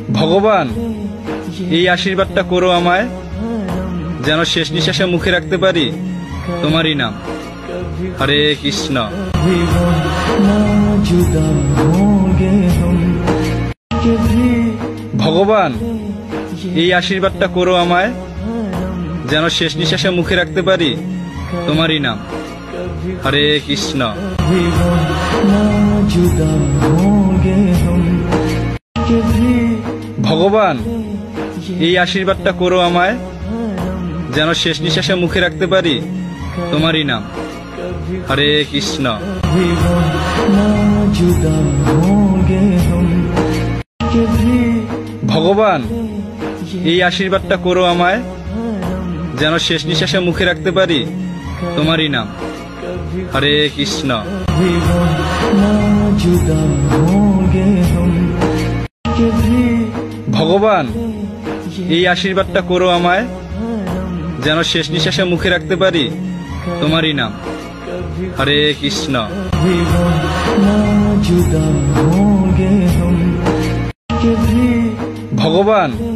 ভগবান এই আশীর্বাদটা করো আমায়, যেন শেষ নিঃশ্বাসে মুখে রাখতে পারি তোমারই নাম। হরে কৃষ্ণ। ভগবান এই আশীর্বাদটা করো আমায়, যেন শেষ নিঃশ্বাসে মুখে রাখতে পারি তোমারই নাম। হরে কৃষ্ণ। ভগবান এই আশীর্বাদটা করো আমায়, যেন শেষ নিঃশ্বাসে মুখে রাখতে পারি তোমারই নাম। হরে কৃষ্ণ। ভগবান এই আশীর্বাদটা করো আমায়, যেন শেষ নিঃশ্বাসে মুখে রাখতে পারি তোমারই নাম। হরে কৃষ্ণ। ভগবান এই আশীর্বাদটা করো আমায়, যেন শেষ নিঃশ্বাসে মুখে রাখতে পারি তোমারই নাম। হরে কৃষ্ণ। ভগবান